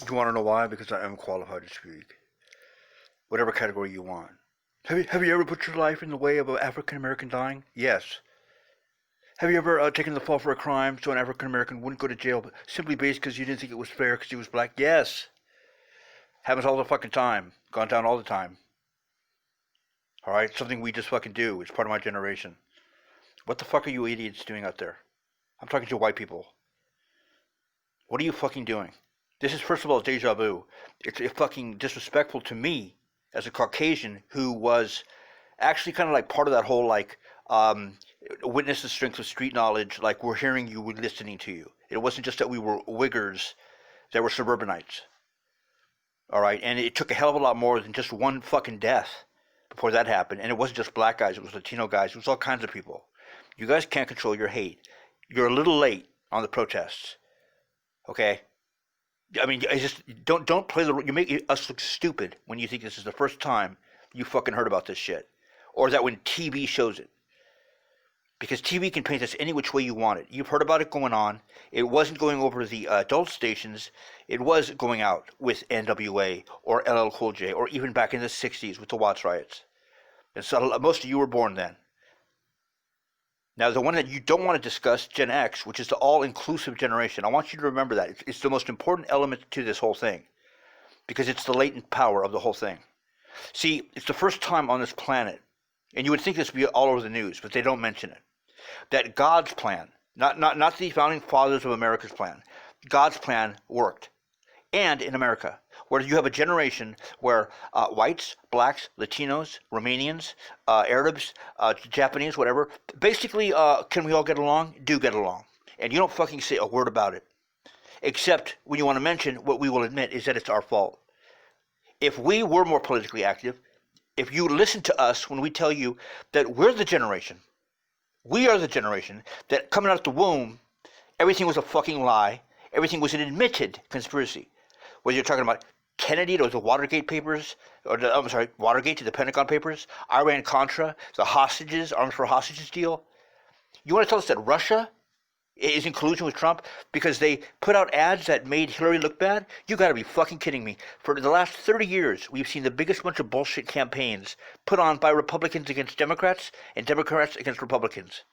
You want to know why? Because I am qualified to speak. Whatever category you want. Have you ever put your life in the way of an African American dying? Yes. Have you ever taken the fall for a crime so an African American wouldn't go to jail simply based because you didn't think it was fair because he was black? Yes. Happens all the fucking time. Gone down all the time. Alright? Something we just fucking do. It's part of my generation. What the fuck are you idiots doing out there? I'm talking to white people. What are you fucking doing? This is, first of all, deja vu. It's fucking disrespectful to me as a Caucasian who was actually kind of like part of that whole, like, witness the strength of street knowledge, like we're hearing you, we're listening to you. It wasn't just that we were Wiggers, that were suburbanites. Alright? And it took a hell of a lot more than just one fucking death before that happened. And it wasn't just black guys, it was Latino guys, it was all kinds of people. You guys can't control your hate. You're a little late on the protests. Okay? I mean, I just don't play the. You make us look stupid when you think this is the first time you fucking heard about this shit, or that when TV shows it, because TV can paint this any which way you want it. You've heard about it going on. It wasn't going over the adult stations. It was going out with NWA or LL Cool J, or even back in the '60s with the Watts riots. And so most of you were born then. Now, the one that you don't want to discuss, Gen X, which is the all-inclusive generation, I want you to remember that. It's the most important element to this whole thing, because it's the latent power of the whole thing. See, it's the first time on this planet, and you would think this would be all over the news, but they don't mention it, that God's plan, not the founding fathers of America's plan, God's plan worked. And in America, where you have a generation where whites, blacks, Latinos, Romanians, Arabs, Japanese, whatever, basically, can we all get along? Do get along. And you don't fucking say a word about it. Except when you want to mention, what we will admit is that it's our fault. If we were more politically active, if you listen to us when we tell you that we're the generation, we are the generation that coming out of the womb, everything was a fucking lie, everything was an admitted conspiracy. Whether you're talking about Kennedy, those the Watergate papers, or Watergate to the Pentagon papers, Iran-Contra, the hostages, arms for hostages deal. You want to tell us that Russia is in collusion with Trump because they put out ads that made Hillary look bad? You got to be fucking kidding me. For the last 30 years, we've seen the biggest bunch of bullshit campaigns put on by Republicans against Democrats and Democrats against Republicans.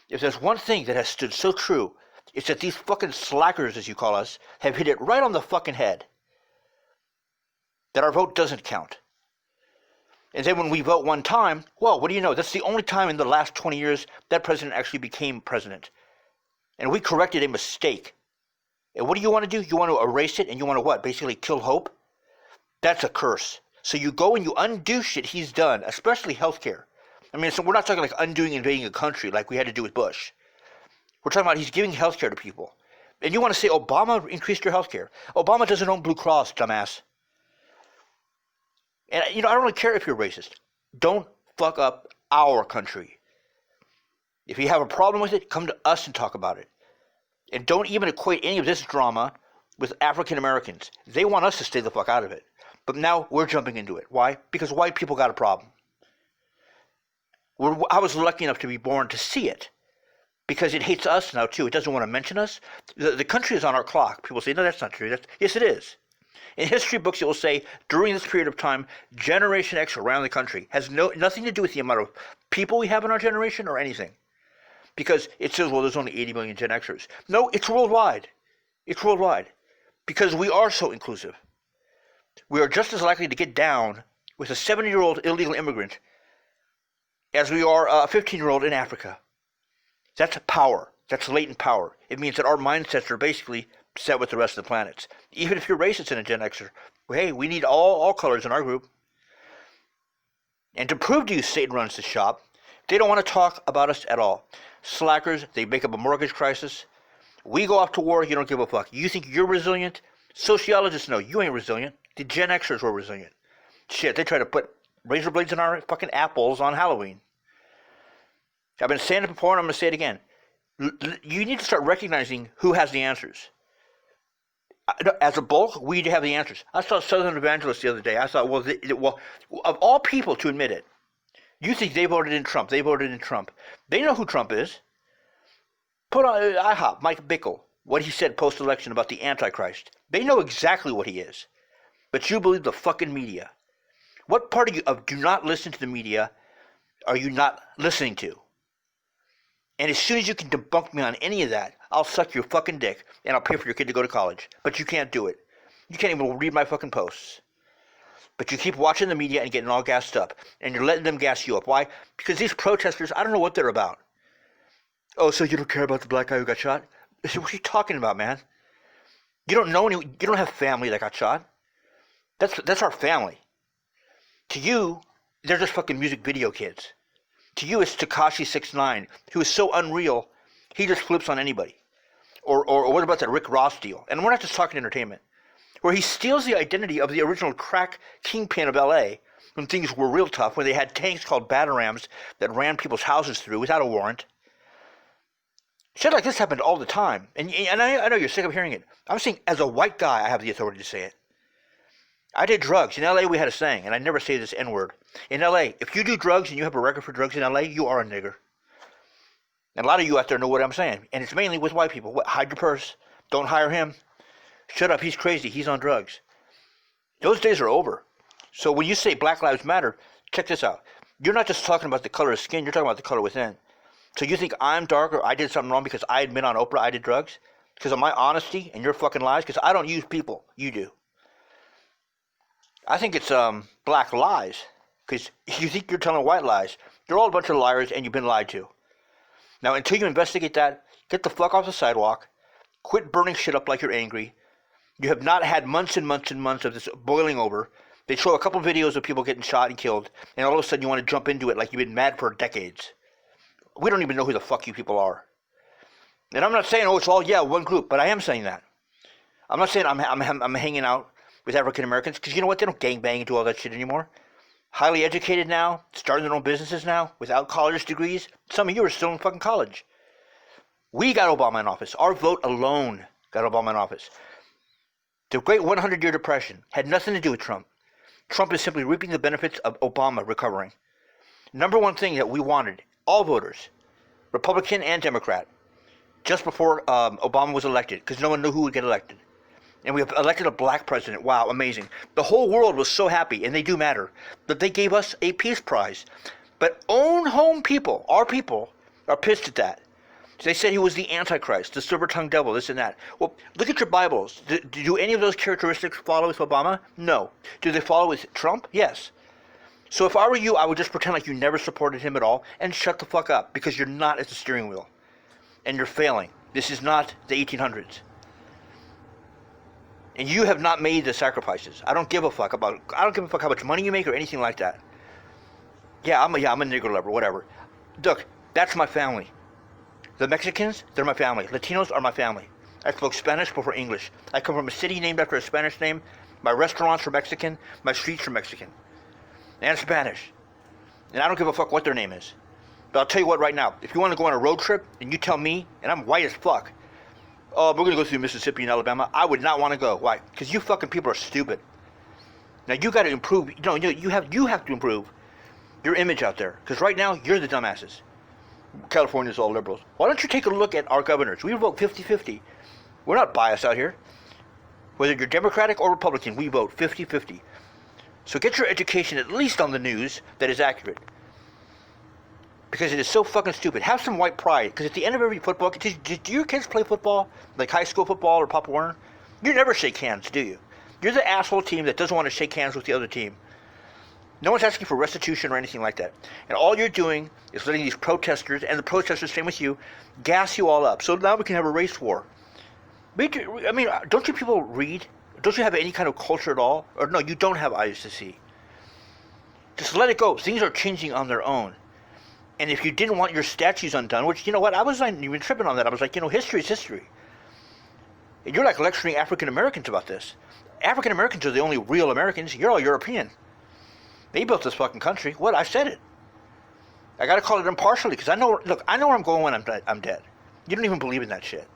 If there's one thing that has stood so true, it's that these fucking slackers, as you call us, have hit it right on the fucking head. That our vote doesn't count. And then when we vote one time, well, what do you know? That's the only time in the last 20 years that president actually became president. And we corrected a mistake. And what do you want to do? You want to erase it and you want to what? Basically kill hope? That's a curse. So you go and you undo shit he's done, especially healthcare. I mean, so we're not talking like undoing invading a country like we had to do with Bush. We're talking about he's giving health care to people. And you want to say Obama increased your health care. Obama doesn't own Blue Cross, dumbass. And, I don't really care if you're racist. Don't fuck up our country. If you have a problem with it, come to us and talk about it. And don't even equate any of this drama with African Americans. They want us to stay the fuck out of it. But now we're jumping into it. Why? Because white people got a problem. I was lucky enough to be born to see it. Because it hates us now, too. It doesn't want to mention us. The country is on our clock. People say, no, that's not true. Yes, it is. In history books, it will say, during this period of time, Generation X around the country has nothing to do with the amount of people we have in our generation or anything. Because it says, well, there's only 80 million Gen Xers. No, it's worldwide. It's worldwide. Because we are so inclusive. We are just as likely to get down with a 70-year-old illegal immigrant as we are a 15-year-old in Africa. That's power. That's latent power. It means that our mindsets are basically set with the rest of the planets. Even if you're racist and a Gen Xer, well, hey, we need all colors in our group. And to prove to you Satan runs the shop, they don't want to talk about us at all. Slackers, they make up a mortgage crisis. We go off to war, you don't give a fuck. You think you're resilient? Sociologists know you ain't resilient. The Gen Xers were resilient. Shit, they try to put razor blades in our fucking apples on Halloween. I've been saying it before and I'm going to say it again. You need to start recognizing who has the answers. As a bulk, we have the answers. I saw Southern Evangelists the other day. I thought, well, of all people to admit it, you think they voted in Trump. They voted in Trump. They know who Trump is. Put on IHOP, Mike Bickle. what he said post-election about the Antichrist. They know exactly what he is. But you believe the fucking media. What part of do not listen to the media are you not listening to? And as soon as you can debunk me on any of that, I'll suck your fucking dick and I'll pay for your kid to go to college. But you can't do it. You can't even read my fucking posts. But you keep watching the media and getting all gassed up. And you're letting them gas you up. Why? Because these protesters, I don't know what they're about. Oh, so you don't care about the black guy who got shot? What are you talking about, man? You don't know you don't have family that got shot. That's our family. To you, they're just fucking music video kids. To you, it's Tekashi 6ix9ine, who is so unreal, he just flips on anybody. Or what about that Rick Ross deal? And we're not just talking entertainment. Where he steals the identity of the original crack kingpin of L.A. when things were real tough, when they had tanks called Batarams that ran people's houses through without a warrant. Shit like this happened all the time. And I know you're sick of hearing it. I'm saying, as a white guy, I have the authority to say it. I did drugs. In L.A., we had a saying, and I never say this N-word. In L.A., if you do drugs and you have a record for drugs in L.A., you are a nigger. And a lot of you out there know what I'm saying. And it's mainly with white people. Hide your purse. Don't hire him. Shut up, he's crazy. He's on drugs. Those days are over. So when you say Black Lives Matter, check this out. You're not just talking about the color of skin. You're talking about the color within. So you think I'm dark or I did something wrong because I admit on Oprah I did drugs? Because of my honesty and your fucking lies? Because I don't use people. You do. I think it's black lies, because you think you're telling white lies. They're all a bunch of liars, and you've been lied to. Now, until you investigate that, get the fuck off the sidewalk. Quit burning shit up like you're angry. You have not had months and months and months of this boiling over. They show a couple videos of people getting shot and killed, and all of a sudden you want to jump into it like you've been mad for decades. We don't even know who the fuck you people are. And I'm not saying, oh, it's all, one group, but I am saying that. I'm not saying I'm hanging out with African Americans, because you know what? They don't gangbang and do all that shit anymore. Highly educated now, starting their own businesses now, without college degrees. Some of you are still in fucking college. We got Obama in office. Our vote alone got Obama in office. The great 100-year depression had nothing to do with Trump. Trump is simply reaping the benefits of Obama recovering. Number one thing that we wanted, all voters, Republican and Democrat, just before Obama was elected, because no one knew who would get elected. And we have elected a black president. Wow, amazing. The whole world was so happy, and they do matter, that they gave us a peace prize. But own home people, our people, are pissed at that. They said he was the Antichrist, the silver-tongued devil, this and that. Well, look at your Bibles. Do any of those characteristics follow with Obama? No. Do they follow with Trump? Yes. So if I were you, I would just pretend like you never supported him at all and shut the fuck up, because you're not at the steering wheel. And you're failing. This is not the 1800s. And you have not made the sacrifices. I don't give a fuck how much money you make or anything like that. I'm a nigger lover, whatever. Look, that's my family. The Mexicans, they're my family. Latinos are my family. I spoke Spanish before English. I come from a city named after a Spanish name. My restaurants are Mexican. My streets are Mexican. And Spanish. And I don't give a fuck what their name is. But I'll tell you what right now. If you want to go on a road trip and you tell me, and I'm white as fuck, oh, we're going to go through Mississippi and Alabama, I would not want to go. Why? Because you fucking people are stupid. Now you got to improve. You have to improve your image out there. Because right now, you're the dumbasses. California's all liberals. Why don't you take a look at our governors? We vote 50-50. We're not biased out here. Whether you're Democratic or Republican, we vote 50-50. So get your education at least on the news that is accurate. Because it is so fucking stupid. Have some white pride. Because at the end of every football, do your kids play football? Like high school football or Pop Warner? You never shake hands, do you? You're the asshole team that doesn't want to shake hands with the other team. No one's asking for restitution or anything like that. And all you're doing is letting these protesters, and the protesters, same with you, gas you all up. So now we can have a race war. I mean, don't you people read? Don't you have any kind of culture at all? Or no, you don't have eyes to see. Just let it go. Things are changing on their own. And if you didn't want your statues undone, which, you know what, I wasn't even tripping on that. I was like, history is history. And you're like lecturing African Americans about this. African Americans are the only real Americans. You're all European. They built this fucking country. What? I said it. I gotta call it impartially, because I know where I'm going when I'm dead. You don't even believe in that shit.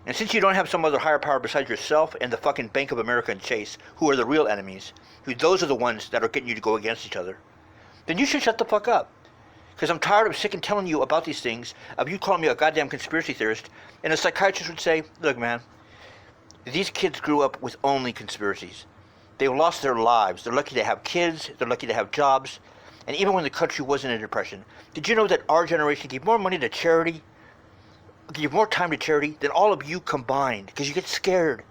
And since you don't have some other higher power besides yourself and the fucking Bank of America and Chase, who are the real enemies, those are the ones that are getting you to go against each other, then you should shut the fuck up. Because I'm tired of sick and telling you about these things, of you calling me a goddamn conspiracy theorist, and a psychiatrist would say, look, man, these kids grew up with only conspiracies. They lost their lives. They're lucky to have kids. They're lucky to have jobs. And even when the country was in a depression, did you know that our generation gave more money to charity, gave more time to charity than all of you combined? Because you get scared.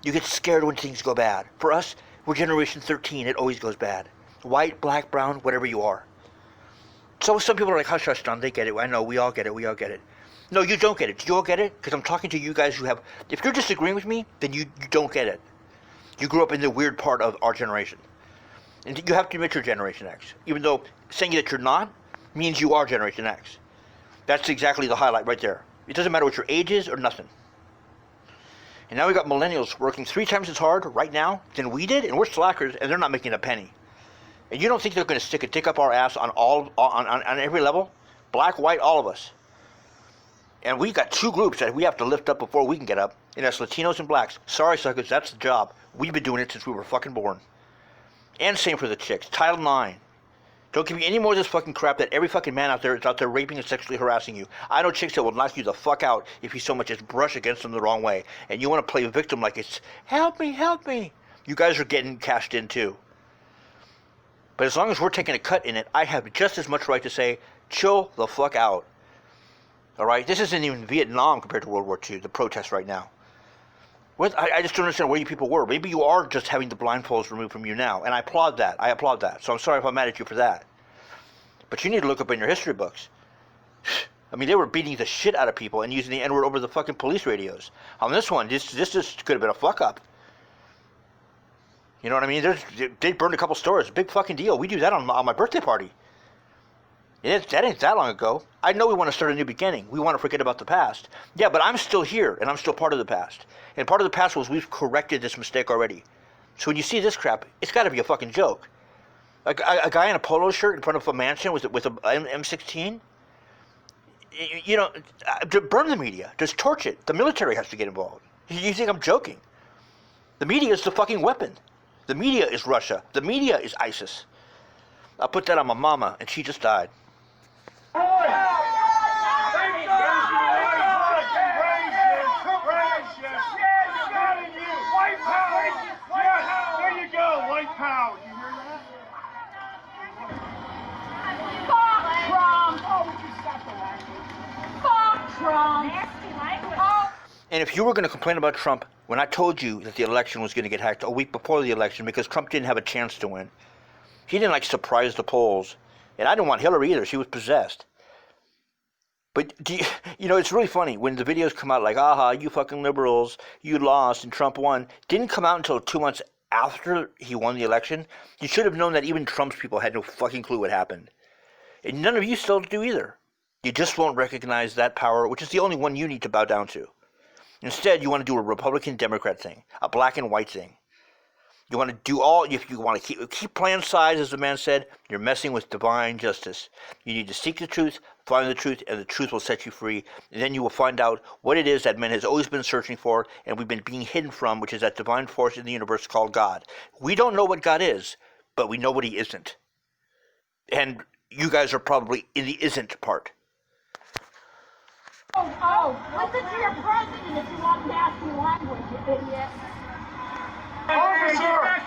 You get scared when things go bad. For us, we're generation 13. It always goes bad. White, black, brown, whatever you are. So some people are like, hush, hush, Don, they get it. I know, we all get it, we all get it. No, you don't get it. Do you all get it? Because I'm talking to you guys who have, if you're disagreeing with me, then you don't get it. You grew up in the weird part of our generation. And you have to admit you're Generation X. Even though saying that you're not means you are Generation X. That's exactly the highlight right there. It doesn't matter what your age is or nothing. And now we got millennials working 3 times as hard right now than we did, and we're slackers, and they're not making a penny. And you don't think they're going to stick a dick up our ass on every level? Black, white, all of us. And we got 2 groups that we have to lift up before we can get up, and that's Latinos and blacks. Sorry, suckers, that's the job. We've been doing it since we were fucking born. And same for the chicks. Title IX. Don't give me any more of this fucking crap that every fucking man out there is out there raping and sexually harassing you. I know chicks that will knock you the fuck out if you so much as brush against them the wrong way. And you want to play victim like it's, help me, help me. You guys are getting cashed in too. But as long as we're taking a cut in it, I have just as much right to say, chill the fuck out. Alright? This isn't even Vietnam compared to World War II, the protests right now. I just don't understand where you people were. Maybe you are just having the blindfolds removed from you now, and I applaud that. So I'm sorry if I'm mad at you for that. But you need to look up in your history books. I mean, they were beating the shit out of people and using the N-word over the fucking police radios. On this one, this just could have been a fuck-up. You know what I mean? They burned a couple stores. Big fucking deal. We do that on my birthday party. That ain't that long ago. I know we want to start a new beginning. We want to forget about the past. Yeah, but I'm still here, and I'm still part of the past. And part of the past was we've corrected this mistake already. So when you see this crap, it's got to be a fucking joke. A guy in a polo shirt in front of a mansion with an M16? You know, burn the media. Just torch it. The military has to get involved. You think I'm joking? The media is the fucking weapon. The media is Russia. The media is ISIS. I'll put that on my mama, and she just died. And if you were going to complain about Trump when I told you that the election was going to get hacked a week before the election because Trump didn't have a chance to win, he didn't surprise the polls. And I didn't want Hillary either. She was possessed. But, you know, it's really funny when the videos come out like, aha, you fucking liberals, you lost and Trump won. Didn't come out until 2 months after he won the election. You should have known that even Trump's people had no fucking clue what happened. And none of you still do either. You just won't recognize that power, which is the only one you need to bow down to. Instead, you want to do a Republican-Democrat thing, a black and white thing. You want to do if you want to keep playing sides, as the man said, you're messing with divine justice. You need to seek the truth, find the truth, and the truth will set you free. And then you will find out what it is that man has always been searching for, and we've been being hidden from, which is that divine force in the universe called God. We don't know what God is, but we know what he isn't. And you guys are probably in the isn't part. Listen to your president if you want nasty language, you idiot. Officer!